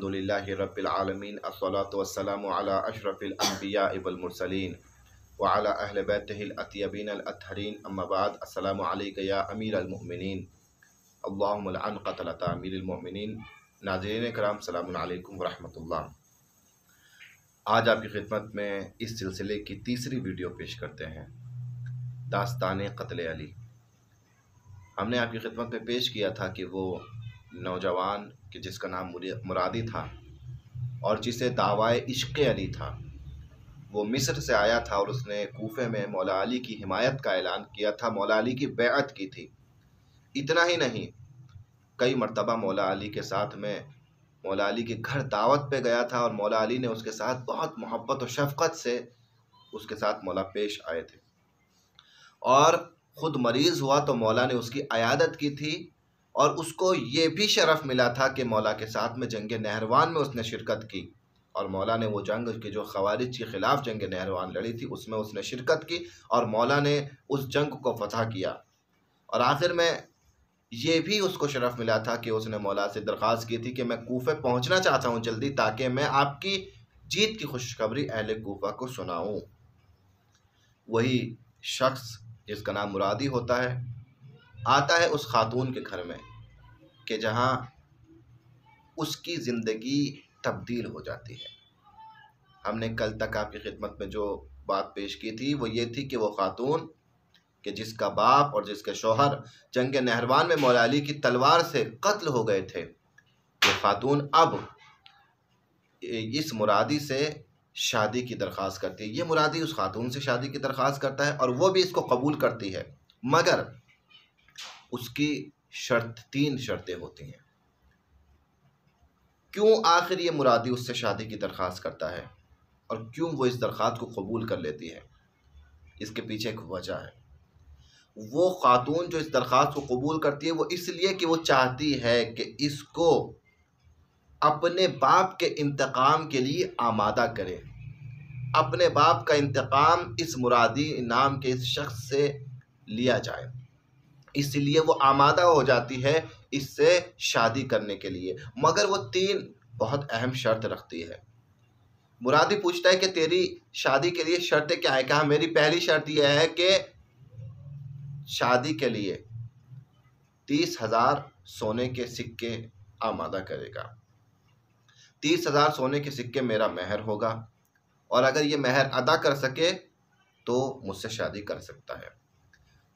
अल्हम्दुलिल्लाहि रब्बिल आलमीन अस्सलातु वस्सलामु अला अशरफिल अंबिया वल मुरसलीन व अला अहले बैतिहिल अत्यबीन अल अत्हरीन अम्मा बाद। अस्सलामु अलैका या अमीरल मोमिनीन अल्लाहुम्मा लअन क़तलता अमीरिल मोमिनीन। नाज़रीन कराम, सलामुन अलैकुम व रहमतुल्लाह। आज आपकी खिदमत में इस सिलसिले की तीसरी वीडियो पेश करते हैं, दास्तान क़त्ल अली। हमने आपकी खिदमत में पेश किया था कि वो नौजवान कि जिसका नाम मुरादी था और जिसे दावाए इश्क़ अली था, वो मिस्र से आया था और उसने कूफे में मौला अली की हिमायत का ऐलान किया था, मौला अली की बैअत की थी। इतना ही नहीं, कई मरतबा मौला अली के साथ में मौला अली के घर दावत पे गया था और मौला अली ने उसके साथ बहुत मोहब्बत और शफ़क़त से उसके साथ मौला पेश आए थे। और ख़ुद मरीज़ हुआ तो मौला ने उसकी अयादत की थी और उसको ये भी शरफ़ मिला था कि मौला के साथ में जंग नहरवान में उसने शिरकत की और मौला ने वो जंग की जो ख़वारिज के ख़िलाफ़ जंग नहरवान लड़ी थी उसमें उसने शिरकत की और मौला ने उस जंग को फ़तह किया। और आखिर में ये भी उसको शरफ़ मिला था कि उसने मौला से दरख्वास्त की थी कि मैं कूफे पहुँचना चाहता हूँ जल्दी, ताकि मैं आपकी जीत की खुशखबरी अहले कूफा को सुनाऊँ। वही शख्स जिसका नाम मुरादी होता है आता है उस खातून के घर में कि जहाँ उसकी ज़िंदगी तब्दील हो जाती है। हमने कल तक आपकी खिदमत में जो बात पेश की थी वो ये थी कि वो खातून कि जिसका बाप और जिसके शौहर जंग नहरवान में मौला अली की तलवार से कत्ल हो गए थे, वो खातून अब इस मुरादी से शादी की दरख्वास्त करती है। ये मुरादी उस खातून से शादी की दरख्वास्त करता है और वो भी इसको कबूल करती है, मगर उसकी तीन शर्तें होती हैं। क्यों आखिर ये मुरादी उससे शादी की दरख्वास्त करता है और क्यों वो इस दरख्वास्त को कबूल कर लेती है? इसके पीछे एक वजह है। वो खातून जो इस दरख्वास्त को कबूल करती है वो इसलिए कि वो चाहती है कि इसको अपने बाप के इंतकाम के लिए आमादा करे, अपने बाप का इंतकाम इस मुरादी नाम के इस शख्स से लिया जाए, इसलिए वो आमादा हो जाती है इससे शादी करने के लिए। मगर वो तीन बहुत अहम शर्त रखती है। मुरादी पूछता है कि तेरी शादी के लिए शर्तें क्या है? कहा मेरी पहली शर्त यह है कि शादी के लिए 30,000 सोने के सिक्के आमादा करेगा। 30,000 सोने के सिक्के मेरा मेहर होगा और अगर ये मेहर अदा कर सके तो मुझसे शादी कर सकता है।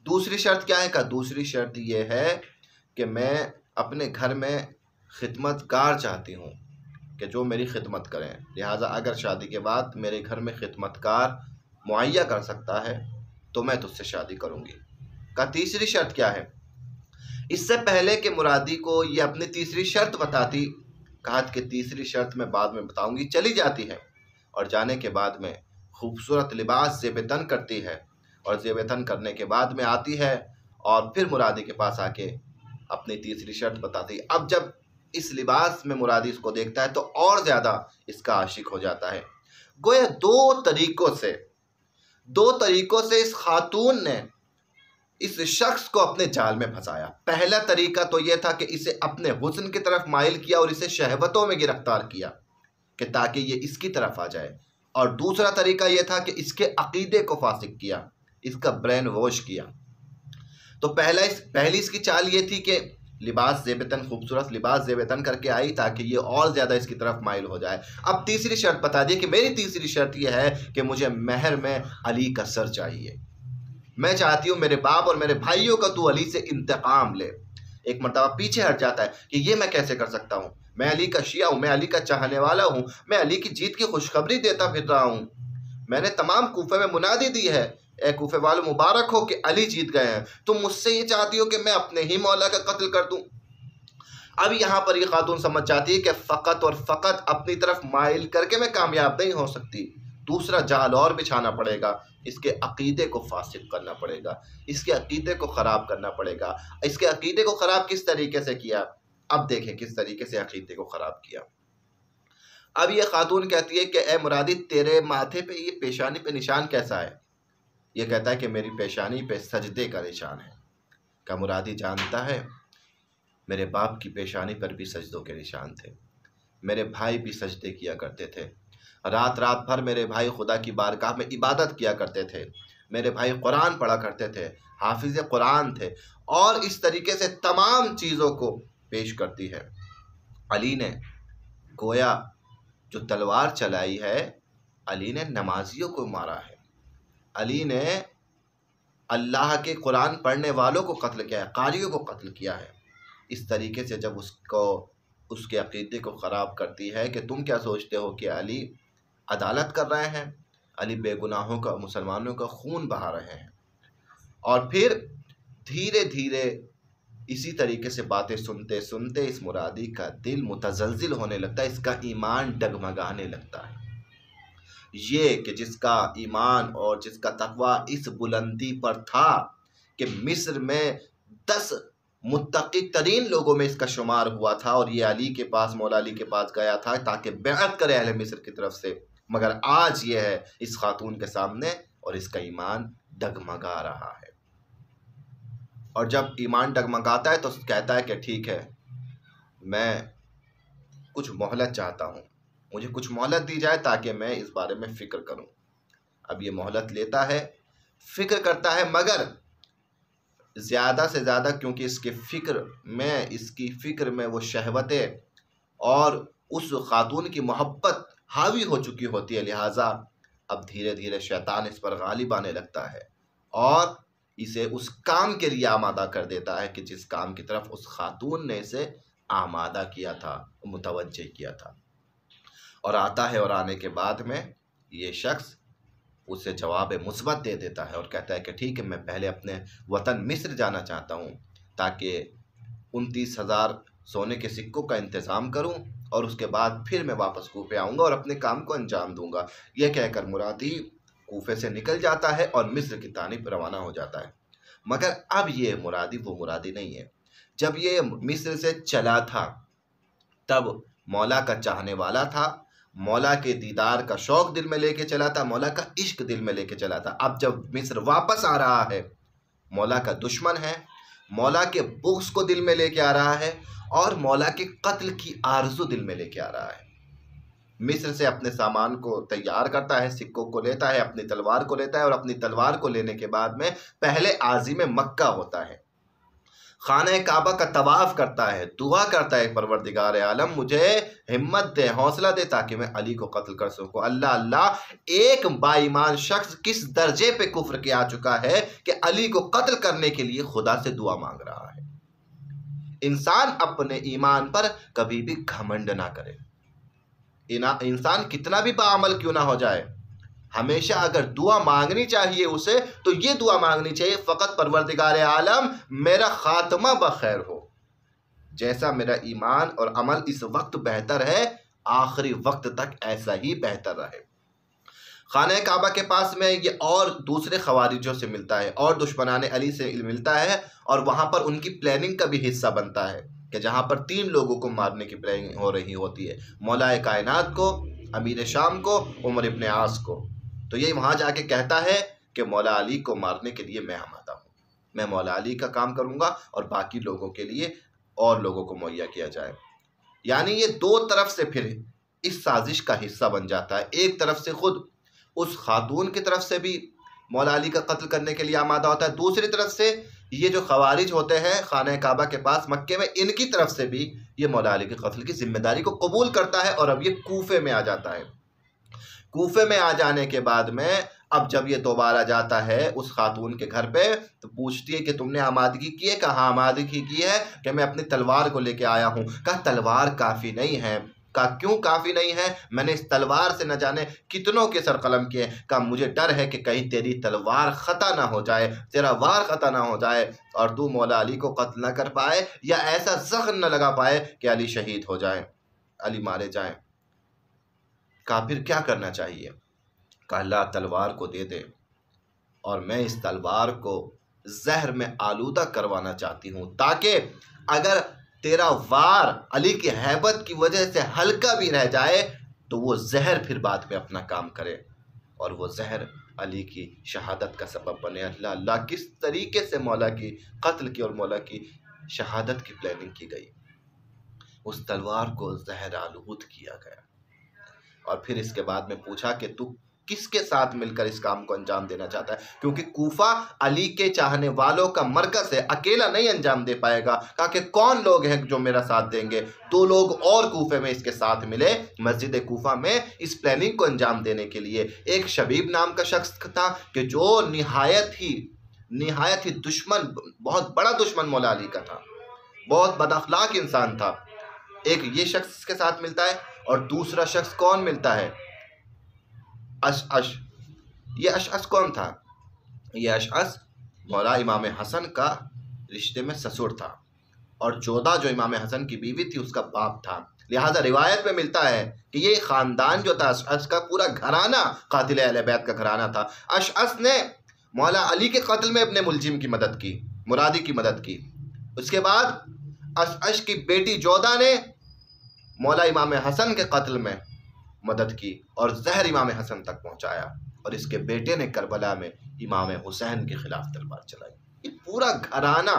दूसरी शर्त क्या है? का दूसरी शर्त यह है कि मैं अपने घर में खिदमतगार चाहती हूँ कि जो मेरी खिदमत करें, लिहाजा अगर शादी के बाद मेरे घर में खिदमतगार मुहैया कर सकता है तो मैं तुझसे शादी करूँगी। का तीसरी शर्त क्या है? इससे पहले कि मुरादी को ये अपनी तीसरी शर्त बताती, कहा कि तीसरी शर्त मैं बाद में बताऊँगी, चली जाती है और जाने के बाद में खूबसूरत लिबास ज़ेब-ए-तन करती है और ज़ेब-ए-तन करने के बाद में आती है और फिर मुरादी के पास आके अपनी तीसरी शर्त बताती है। अब जब इस लिबास में मुरादी इसको देखता है तो और ज़्यादा इसका आशिक हो जाता है। गोया दो तरीक़ों से इस खातून ने इस शख्स को अपने जाल में फंसाया। पहला तरीका तो यह था कि इसे अपने हुस्न की तरफ माइल किया और इसे शहवतों में गिरफ्तार किया कि ताकि ये इसकी तरफ आ जाए, और दूसरा तरीका यह था कि इसके अकीदे को फासिक किया, इसका ब्रेन वॉश किया। तो पहली इसकी चाल ये थी कि लिबास ज़ेब-ए-तन, खूबसूरत लिबास ज़ेब-ए-तन करके आई ताकि ये और ज़्यादा इसकी तरफ माइल हो जाए। अब तीसरी शर्त बता दी कि मेरी तीसरी शर्त यह है कि मुझे महर में अली का सर चाहिए। मैं चाहती हूँ मेरे बाप और मेरे भाइयों का तू अली से इंतकाम ले। एक मरतबा पीछे हट जाता है कि ये मैं कैसे कर सकता हूँ, मैं अली का शिया हूँ, मैं अली का चाहने वाला हूँ, मैं अली की जीत की खुशखबरी देता फिर रहा हूँ। मैंने तमाम कूफे में मुनादी दी है, ए कूफे वालों मुबारक हो कि अली जीत गए हैं। तुम मुझसे ये चाहती हो कि मैं अपने ही मौला का कत्ल कर दूँ। अब यहाँ पर ये खातून समझ जाती है कि फ़कत और फ़कत अपनी तरफ माइल करके मैं कामयाब नहीं हो सकती, दूसरा जाल और बिछाना पड़ेगा, इसके अकीदे को फासिद करना पड़ेगा, इसके अकीदे को ख़राब करना पड़ेगा। इसके अकीदे को ख़राब किस तरीके से किया? अब देखें किस तरीके से अकीदे को ख़राब किया। अब ये खातून कहती है कि ए मुरादी, तेरे माथे पे ये पेशानी पे निशान कैसा है? ये कहता है कि मेरी पेशानी पे सजदे का निशान है। का मुरादी जानता है मेरे बाप की पेशानी पर भी सजदों के निशान थे, मेरे भाई भी सजदे किया करते थे, रात रात भर मेरे भाई खुदा की बारगाह में इबादत किया करते थे, मेरे भाई कुरान पढ़ा करते थे, हाफिज कुरान थे, और इस तरीके से तमाम चीज़ों को पेश करती है। अली ने गोया जो तलवार चलाई है, अली ने नमाजियों को मारा है, अली ने अल्लाह के कुरान पढ़ने वालों को कत्ल किया है, कारियों को कत्ल किया है। इस तरीके से जब उसको उसके अकीदे को ख़राब करती है कि तुम क्या सोचते हो कि अली अदालत कर रहे हैं, अली बेगुनाहों का, मुसलमानों का खून बहा रहे हैं। और फिर धीरे धीरे इसी तरीके से बातें सुनते सुनते इस मुरादी का दिल मुतज़लज़िल होने लगता है, इसका ईमान डगमगाने लगता है। ये कि जिसका ईमान और जिसका तकवा इस बुलंदी पर था कि मिस्र में 10 मुत्तकी तरीन लोगों में इसका शुमार हुआ था, और ये अली के पास, मौला अली के पास गया था ताकि बैअत करे अहले मिस्र की तरफ से, मगर आज ये है इस खातून के सामने और इसका ईमान डगमगा रहा है। और जब ईमान डगमगाता है तो कहता है कि ठीक है, मैं कुछ मोहलत चाहता हूँ, मुझे कुछ मोहलत दी जाए ताकि मैं इस बारे में फ़िक्र करूँ। अब ये मोहलत लेता है, फ़िक्र करता है, मगर ज़्यादा से ज़्यादा क्योंकि इसकी फ़िक्र में वो शहवतें और उस खातून की मोहब्बत हावी हो चुकी होती है, लिहाजा अब धीरे धीरे शैतान इस पर गालिब आने लगता है और इसे उस काम के लिए आमादा कर देता है कि जिस काम की तरफ उस खातून ने इसे आमादा किया था, मुतवज्जे किया था। और आता है, और आने के बाद में ये शख्स उसे जवाब मुस्बत दे देता है और कहता है कि ठीक है, मैं पहले अपने वतन मिस्र जाना चाहता हूँ ताकि 29,000 सोने के सिक्कों का इंतज़ाम करूँ और उसके बाद फिर मैं वापस कूफे आऊँगा और अपने काम को अंजाम दूँगा। यह कहकर मुरादी कूफे से निकल जाता है और मिस्र की तानिब रवाना हो जाता है। मगर अब ये मुरादी वो मुरादी नहीं है। जब ये मिस्र से चला था तब मौला का चाहने वाला था, मौला के दीदार का शौक़ दिल में लेके चला था, मौला का इश्क दिल में लेके चला था। अब जब मिस्र वापस आ रहा है, मौला का दुश्मन है, मौला के बुग़्ज़ को दिल में लेके आ रहा है और मौला के कत्ल की आरज़ू दिल में लेके आ रहा है। मिस्र से अपने सामान को तैयार करता है, सिक्कों को लेता है, अपनी तलवार को लेता है और अपनी तलवार को लेने के बाद में पहले आज़िम मक्का होता है, खाने काबा का तवाफ़ करता है, दुआ करता है, परवरदिगार आलम मुझे हिम्मत दे, हौसला दे ताकि मैं अली को कत्ल कर सकूं। अल्लाह अल्लाह, एक बाईमान शख्स किस दर्जे पे कुफ्र के आ चुका है कि अली को कत्ल करने के लिए खुदा से दुआ मांग रहा है। इंसान अपने ईमान पर कभी भी घमंड ना करे, इंसान कितना भी बाअमल क्यों ना हो जाए, हमेशा अगर दुआ मांगनी चाहिए उसे तो ये दुआ मांगनी चाहिए, फ़कत परवरदिगार आलम मेरा खात्मा बखैर हो, जैसा मेरा ईमान और अमल इस वक्त बेहतर है आखिरी वक्त तक ऐसा ही बेहतर रहे। खाने काबा के पास में ये और दूसरे खवारिजों से मिलता है और दुश्मनाने अली से मिलता है और वहाँ पर उनकी प्लानिंग का भी हिस्सा बनता है कि जहाँ पर 3 लोगों को मारने की प्लानिंग हो रही होती है, मौलाए कायनात को, अमीर शाम को, उमर इब्न आस को। तो ये वहाँ जाके कहता है कि मौला अली को मारने के लिए मैं आमादा हूँ, मैं मौला अली का काम करूँगा और बाकी लोगों के लिए और लोगों को मुहैया किया जाए। यानी ये 2 तरफ से फिर इस साजिश का हिस्सा बन जाता है। एक तरफ से खुद उस खातून की तरफ से भी मौला अली का कत्ल करने के लिए आमादा होता है, दूसरी तरफ से ये जो खवारिज होते हैं खाने काबा के पास मक्के में, इनकी तरफ से भी ये मौला अली के कत्ल की जिम्मेदारी को कबूल करता है और अब ये कूफे में आ जाता है। कूफे में आ जाने के बाद में अब जब ये दोबारा जाता है उस खातून के घर पे तो पूछती है कि तुमने आमादगी की है? कहा आमादगी की है कि मैं अपनी तलवार को लेके आया हूँ। कहा तलवार काफ़ी नहीं है। कहा क्यों काफ़ी नहीं है? मैंने इस तलवार से न जाने कितनों के सर कलम किए। कहा मुझे डर है कि कहीं तेरी तलवार ख़ता ना हो जाए, तेरा वार ख़ता ना हो जाए और तू मौला अली को कत्ल न कर पाए या ऐसा ज़ख्म न लगा पाए कि अली शहीद हो जाए, अली मारे जाएँ। कहा फिर क्या करना चाहिए? कहा अल्लाह तलवार को दे दे और मैं इस तलवार को जहर में आलूदा करवाना चाहती हूँ ताकि अगर तेरा वार अली की हैबत की वजह से हल्का भी रह जाए तो वो जहर फिर बाद में अपना काम करे और वो जहर अली की शहादत का सबब बने। अल्लाह अल्लाह, किस तरीके से मौला की कत्ल की और मौला की शहादत की प्लानिंग की गई। उस तलवार को जहर आलूद किया गया। और फिर इसके बाद में पूछा कि तू किसके साथ मिलकर इस काम को अंजाम देना चाहता है, क्योंकि कूफा अली के चाहने वालों का मरकज है, अकेला नहीं अंजाम दे पाएगा। कहा कि कौन लोग हैं जो मेरा साथ देंगे। 2 लोग और कूफे में इसके साथ मिले मस्जिद कूफा में इस प्लानिंग को अंजाम देने के लिए। एक शबीब नाम का शख्स था कि जो निहायत ही दुश्मन, बहुत बड़ा दुश्मन मौला अली का था, बहुत बदअखलाक इंसान था। एक ये शख्स के साथ मिलता है और दूसरा शख्स कौन मिलता है? अशअश। ये अशअश कौन था? ये अशअश मौला इमाम हसन का रिश्ते में ससुर था और जोधा जो इमाम हसन की बीवी थी उसका बाप था। लिहाजा रिवायत में मिलता है कि ये खानदान जो था अशअश का, पूरा घराना कातिल अहले बैत का घराना था। अशअश ने मौला अली के कत्ल में अपने मुलजिम की मदद की, मुरादी की मदद की। उसके बाद अशअश की बेटी जोधा ने मौला इमाम हसन के कत्ल में मदद की और जहर इमाम हसन तक पहुंचाया, और इसके बेटे ने करबला में इमाम हुसैन के खिलाफ तलवार चलाई। ये पूरा घराना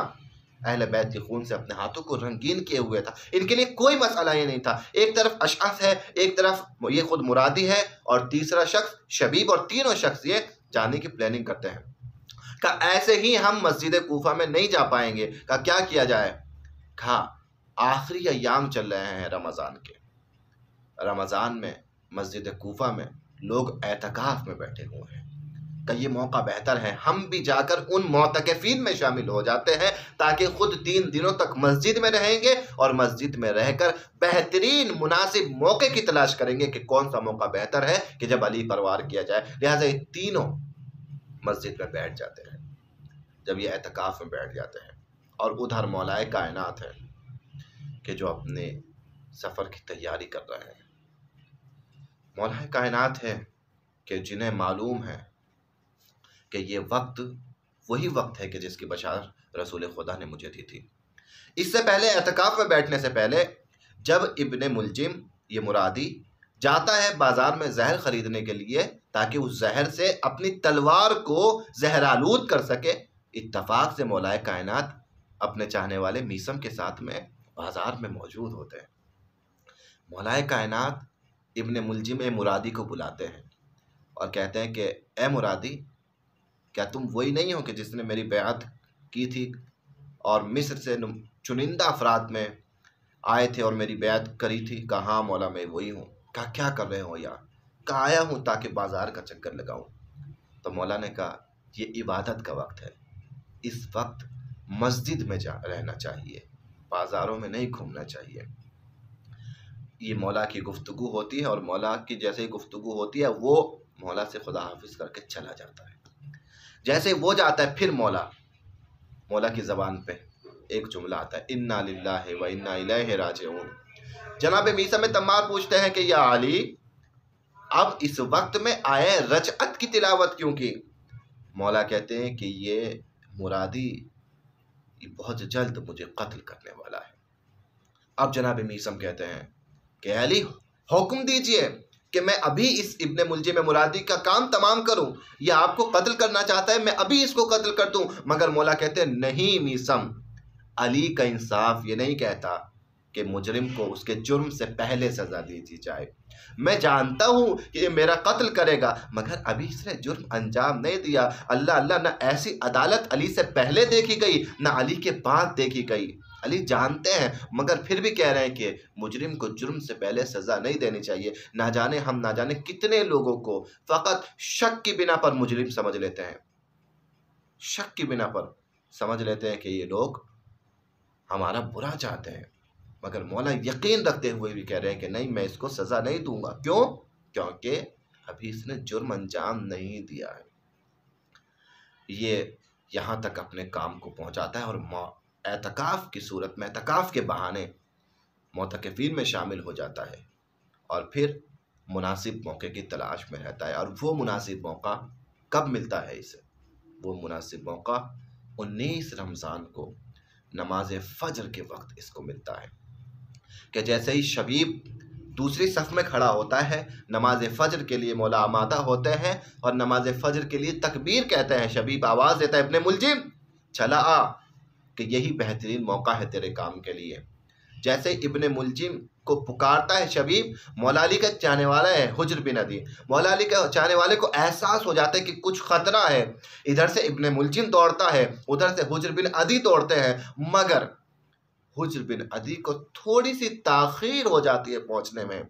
अहले बैत के खून से अपने हाथों को रंगीन किए हुए था। इनके लिए कोई मसला ये नहीं था। एक तरफ अशअस है, एक तरफ ये खुद मुरादी है, और तीसरा शख्स शबीब, और तीनों शख्स ये जाने की प्लानिंग करते हैं। कहा ऐसे ही हम मस्जिद कूफा में नहीं जा पाएंगे। कहा क्या किया जाए? कहा आखिरी अय्याम चल रहे हैं रमज़ान के, रमज़ान में मस्जिद कूफा में लोग एतकाफ में बैठे हुए हैं। का ये मौका बेहतर है हम भी जाकर उन मोतकफीन में शामिल हो जाते हैं, ताकि खुद 3 दिनों तक मस्जिद में रहेंगे और मस्जिद में रहकर बेहतरीन मुनासिब मौके की तलाश करेंगे कि कौन सा मौका बेहतर है कि जब अली परवार किया जाए। लिहाजा ये तीनों मस्जिद में बैठ जाते हैं। जब ये एतकाफ में बैठ जाते हैं और उधर मौलाए कायनात है कि जो अपने सफ़र की तैयारी कर रहे हैं। मौलाए कायनात है कि जिन्हें मालूम है कि ये वक्त वही वक्त है कि जिसकी बशार रसूल खुदा ने मुझे दी थी। इससे पहले एतकाफ में बैठने से पहले जब इब्ने मुलजिम ये मुरादी जाता है बाज़ार में जहर ख़रीदने के लिए ताकि उस जहर से अपनी तलवार को जहरालूद कर सके, इत्तफाक से मौलाए कायनात अपने चाहने वाले मीसम के साथ में बाज़ार में मौजूद होते हैं। मौलाए कायनात इब्ने मुलजिम ए मुरादी को बुलाते हैं और कहते हैं कि ए मुरादी, क्या तुम वही नहीं हो कि जिसने मेरी बैअत की थी और मिस्र से चुनिंदा अफराद में आए थे और मेरी बैअत करी थी? कहा हाँ मौला मैं वही हूँ। कहा क्या कर रहे हो यार? कहा आया हूँ ताकि बाज़ार का चक्कर लगाऊँ। तो मौला ने कहा ये इबादत का वक्त है, इस वक्त मस्जिद में रहना चाहिए, बाज़ारों में नहीं घूमना चाहिए। ये मौला की गुफ्तगू होती है और मौला की जैसे ही गुफ्तगू होती है वो मौला से खुदा हाफिज करके चला जाता है। जैसे वो जाता है फिर मौला की ज़बान पे एक जुमला आता है, इन्ना लिल्लाहि व इन्ना इलैहि राजिऊन। जनाब मीसम तम्मार पूछते हैं कि या अली, अब इस वक्त में आए रजअत की तिलावत क्यों की? मौला कहते हैं कि ये मुरादी बहुत जल्द मुझे कत्ल करने वाला है। अब जनाब मीसम कहते हैं कि अली हुक्म दीजिए कि मैं अभी इस इब्ने मुलजिम मुरादी का काम तमाम करूं, या आपको कत्ल करना चाहता है मैं अभी इसको कत्ल कर दूं। मगर मौला कहते हैं नहीं मीसम, अली का इंसाफ ये नहीं कहता कि मुजरिम को उसके जुर्म से पहले सज़ा दी जाए। मैं जानता हूँ कि ये मेरा कत्ल करेगा, मगर अभी इसने जुर्म अंजाम नहीं दिया। अल्लाह अल्लाह, ना ऐसी अदालत अली से पहले देखी गई ना अली के बाद देखी गई। अली जानते हैं मगर फिर भी कह रहे हैं कि मुजरिम को जुर्म से पहले सज़ा नहीं देनी चाहिए। ना जाने कितने लोगों को फ़कत शक की बिना पर मुजरिम समझ लेते हैं, शक की बिना पर समझ लेते हैं कि ये लोग हमारा बुरा चाहते हैं, मगर मौला यकीन रखते हुए भी कह रहे हैं कि नहीं, मैं इसको सज़ा नहीं दूंगा। क्यों? क्योंकि अभी इसने जुर्म अंजाम नहीं दिया है। ये यहाँ तक अपने काम को पहुँचाता है और एतकाफ़ की सूरत में, एतकाफ़ के बहाने मोतकफीन में शामिल हो जाता है और फिर मुनासिब मौके की तलाश में रहता है। और वो मुनासिब मौका कब मिलता है इसे? वो मुनासिब मौका 19 रमज़ान को नमाज फ़ज्र के वक्त इसको मिलता है कि जैसे ही शबीब दूसरी सफ़ में खड़ा होता है, नमाज फ़ज्र के लिए मौला आमादा होते हैं और नमाज फ़ज्र के लिए तकबीर कहते हैं। शबीब आवाज़ देता है, इब्ने मुलजिम चला आ, कि यही बेहतरीन मौका है तेरे काम के लिए। जैसे इब्ने मुलजिम को पुकारता है शबीब, मौला अली का चाहने वाला है हुज्र बिन अदी, मौला अली के चाहने वाले को एहसास हो जाता है कि कुछ खतरा है। इधर से इब्ने मुलजिम दौड़ता है, उधर से हुज्र बिन अदी दौड़ते हैं, मगर हुज्र बिन अदी को थोड़ी सी ताखीर हो जाती है पहुंचने में।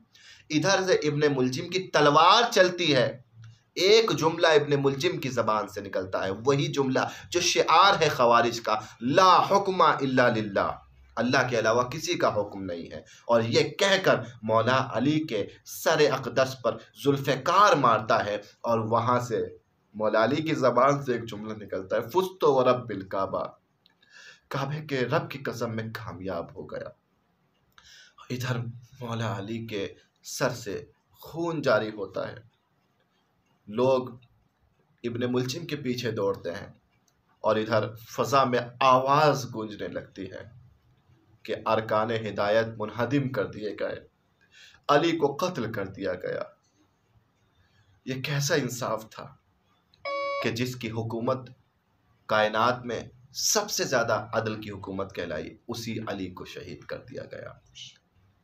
इधर से इब्ने मुलजिम की तलवार चलती है, एक जुमला इब्ने मुलजिम की जबान से निकलता है, वही जुमला जो शिआर है खवारिज का, ला हुक्मा इल्ला लिल्लाह, अल्लाह के अलावा किसी का हुक्म नहीं है। और ये कहकर मौला अली के सर अक़दस पर जुल्फ़कार मारता है और वहाँ से मौला अली की ज़बान से एक जुमला निकलता है, फुस्तो व रब्बिल काबा, काबे के रब की कसम में कामयाब हो गया। इधर मौला अली के सर से खून जारी होता है, लोग इब्ने मुलजिम के पीछे दौड़ते हैं और इधर फ़ज़ा में आवाज़ गूंजने लगती है कि अरकान हिदायत मुनहदिम कर दिए गए, अली को कत्ल कर दिया गया। ये कैसा इंसाफ था कि जिसकी हुकूमत कायनात में सबसे ज़्यादा अदल की हुकूमत कहलाई, उसी अली को शहीद कर दिया गया।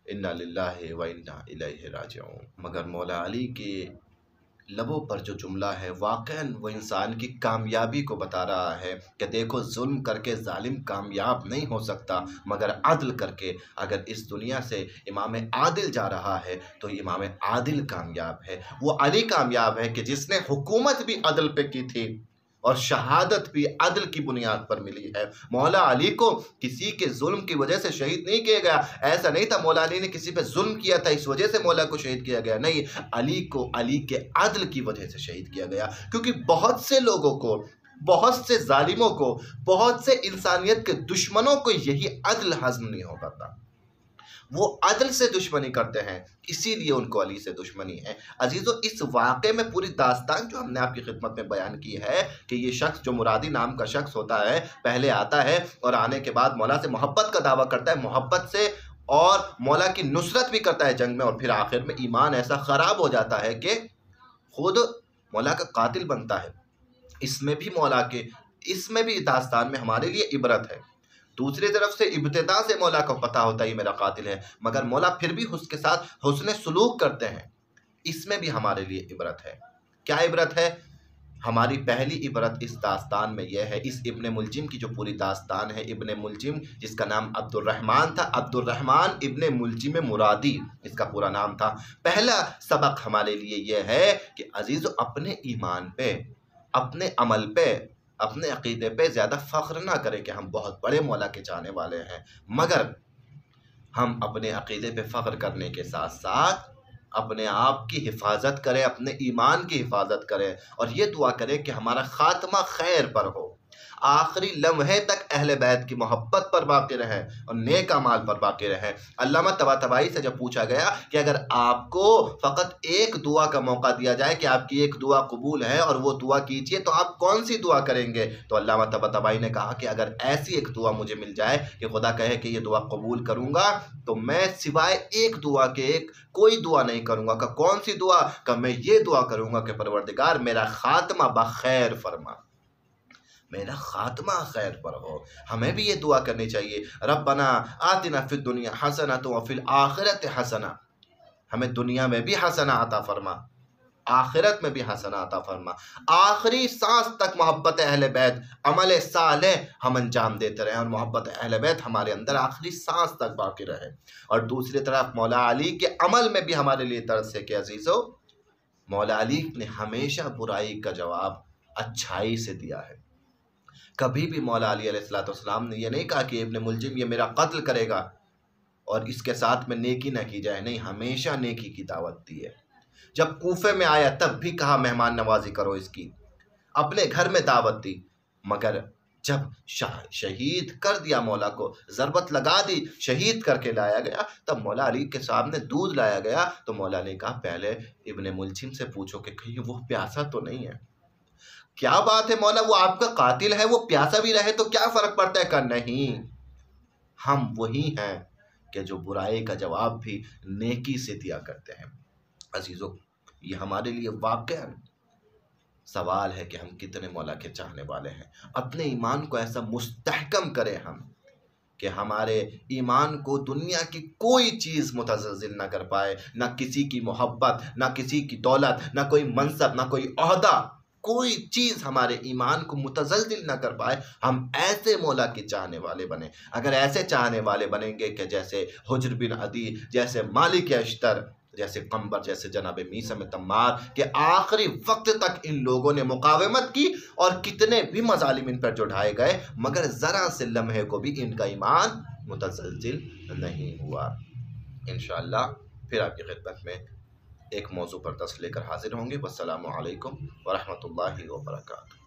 इन्ना लिल्लाहि व इन्ना इलैहि राजिऊन। मगर मौला अली के लबों पर जो जुमला है वाक़अन वो इंसान की कामयाबी को बता रहा है कि देखो, जुल्म करके जालिम कामयाब नहीं हो सकता, मगर अदल करके अगर इस दुनिया से इमाम आदिल जा रहा है तो इमाम आदिल कामयाब है। वो अली कामयाब है कि जिसने हुकूमत भी अदल पे की थी और शहादत भी अदल की बुनियाद पर मिली है। मौला अली को किसी के जुल्म की वजह से शहीद नहीं किया गया। ऐसा नहीं था मौला अली ने किसी पे जुल्म किया था इस वजह से मौला को शहीद किया गया, नहीं, अली को अली के अदल की वजह से शहीद किया गया। क्योंकि बहुत से लोगों को, बहुत से जालिमों को, बहुत से इंसानियत के दुश्मनों को यही अदल हज़म नहीं हो पाता। वो अदल से दुश्मनी करते हैं, इसीलिए उनको अली से दुश्मनी है। अजीज़ों, इस वाक़े में पूरी दास्तान जो हमने आपकी खिदमत में बयान की है कि ये शख्स जो मुरादी नाम का शख्स होता है, पहले आता है और आने के बाद मौला से मोहब्बत का दावा करता है, मोहब्बत से, और मौला की नुसरत भी करता है जंग में, और फिर आखिर में ईमान ऐसा ख़राब हो जाता है कि खुद मौला का कातिल बनता है। इसमें भी दास्तान में हमारे लिए इबरत है। दूसरी तरफ से इब्तिदा से मौला को पता होता है ये मेरा कातिल है, मगर मौला फिर भी उसके साथ हुस्न सुलूक करते हैं। इसमें भी हमारे लिए इबरत है। क्या इबरत है? हमारी पहली इबरत इस दास्तान में यह है, इस इब्ने मुलजिम की जो पूरी दास्तान है, इब्ने मुलजिम जिसका नाम अब्दुर्रहमान था, अब्दुर्रहमान इब्ने मुलजिम मुरादी इसका पूरा नाम था। पहला सबक हमारे लिए यह है कि अजीज़ों, अपने ईमान पे, अपने अमल पे, अपने अक़ीदे पे ज़्यादा फ़ख्र ना करें कि हम बहुत बड़े मौला के चाहने वाले हैं, मगर हम अपने अक़ीदे पे फ़ख्र करने के साथ साथ अपने आप की हिफाजत करें, अपने ईमान की हिफाजत करें, और ये दुआ करें कि हमारा ख़ात्मा खैर पर हो, आखिरी लम्हे तक अहले बैत की मोहब्बत पर बाकी रहें और नेक अमाल पर बाकी रहें। अल्लामा तबातबाई से जब पूछा गया कि अगर आपको फ़कत एक दुआ का मौका दिया जाए कि आपकी एक दुआ कबूल है और वो दुआ कीजिए, तो आप कौन सी दुआ करेंगे? तो अल्लामा तबातबाई ने कहा कि अगर ऐसी एक दुआ मुझे मिल जाए कि खुदा कहे कि ये दुआ कबूल करूँगा, तो मैं सिवाय एक दुआ के एक कोई दुआ नहीं करूँगा। का कौन सी दुआ? का मैं ये दुआ करूँगा कि परवरदिगार मेरा ख़ात्मा बखैर फरमा, मेरा ख़ात्मा खैर पर हो। हमें भी ये दुआ करनी चाहिए, रब्बना आतिना फिद दुनिया हसना व फिल आखिरत हसना, हमें दुनिया में भी हसना अता फरमा, आखिरत में भी हसना अता फरमा। आखिरी सांस तक मोहब्बत अहले बैत, अमल सालेह हम अंजाम देते रहें और मोहब्बत अहले बैत हमारे अंदर आखिरी सांस तक बाकी रहे। और दूसरी तरफ मौला अली के अमल में भी हमारे लिए तरस है कि अजीज़ों, मौला अली ने हमेशा बुराई का जवाब अच्छाई से दिया है। कभी भी मौला अली अलैहिस्सलाम ने यह नहीं कहा कि इब्ने मुलजिम ये मेरा कत्ल करेगा और इसके साथ में नेकी न की जाए, नहीं, हमेशा नेकी की दावत दी है। जब कूफे में आया तब भी कहा मेहमान नवाजी करो इसकी, अपने घर में दावत दी, मगर जब शहीद कर दिया, मौला को ज़रबत लगा दी, शहीद करके लाया गया, तब मौला अली के सामने दूध लाया गया तो मौला ने कहा पहले इब्ने मुलजिम से पूछो कि कहीं वो प्यासा तो नहीं है। क्या बात है मौला, वो आपका कातिल है, वो प्यासा भी रहे तो क्या फ़र्क पड़ता है? का नहीं, हम वही हैं कि जो बुराई का जवाब भी नेकी से दिया करते हैं। अजीज़ों, ये हमारे लिए वाक़ई सवाल है कि हम कितने मौला के चाहने वाले हैं। अपने ईमान को ऐसा मुस्तहकम करें हम कि हमारे ईमान को दुनिया की कोई चीज़ मुतज़्ज़िल ना कर पाए, ना किसी की मोहब्बत, ना किसी की दौलत, ना कोई मनसब, ना कोई ओहदा, कोई चीज़ हमारे ईमान को मुतज़्ज़िल ना कर पाए। हम ऐसे मौला के चाहने वाले बने। अगर ऐसे चाहने वाले बनेंगे कि जैसे हुज्र बिन अदी, जैसे मालिक अश्तर, जैसे कंबर, जैसे जनाब मीसम तम्मार, के आखिरी वक्त तक इन लोगों ने मुकावमत की और कितने भी मजालिम इन पर जो ढाए गए, मगर ज़रा से लम्हे को भी इनका ईमान मुतज़्ज़िल नहीं हुआ। इंशाअल्लाह फिर आपकी खिदमत में एक मौजू पर दर्स लेकर हाजिर होंगे। वस्सलामु अलैकुम व रहमतुल्लाहि व बरकातुहू।